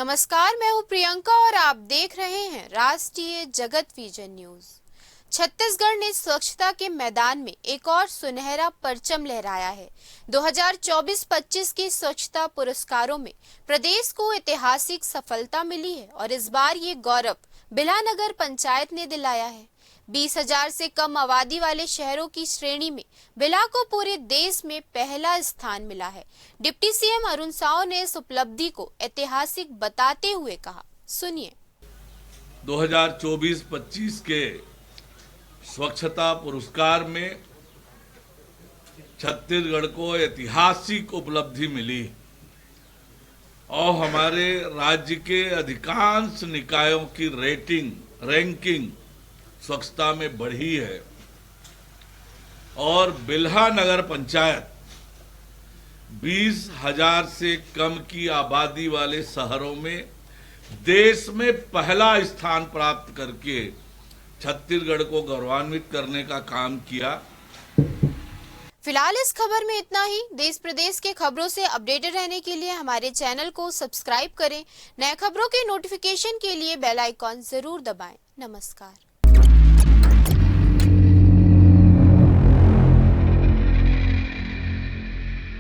नमस्कार, मैं हूं प्रियंका और आप देख रहे हैं राष्ट्रीय जगत विजन न्यूज। छत्तीसगढ़ ने स्वच्छता के मैदान में एक और सुनहरा परचम लहराया है। 2024-25 के स्वच्छता पुरस्कारों में प्रदेश को ऐतिहासिक सफलता मिली है और इस बार ये गौरव बिलानगर पंचायत ने दिलाया है। 20,000 से कम आबादी वाले शहरों की श्रेणी में बिला को पूरे देश में पहला स्थान मिला है। डिप्टी सीएम अरुण साव ने इस उपलब्धि को ऐतिहासिक बताते हुए कहा, सुनिए। 2024-25 के स्वच्छता पुरस्कार में छत्तीसगढ़ को ऐतिहासिक उपलब्धि मिली और हमारे राज्य के अधिकांश निकायों की रैंकिंग स्वच्छता में बढ़ी है और बिल्हा नगर पंचायत 20,000 से कम की आबादी वाले शहरों में देश में पहला स्थान प्राप्त करके छत्तीसगढ़ को गौरवान्वित करने का काम किया। फिलहाल इस खबर में इतना ही। देश प्रदेश के खबरों से अपडेटेड रहने के लिए हमारे चैनल को सब्सक्राइब करें। नए खबरों के नोटिफिकेशन के लिए बेल आइकॉन जरूर दबाएं। नमस्कार।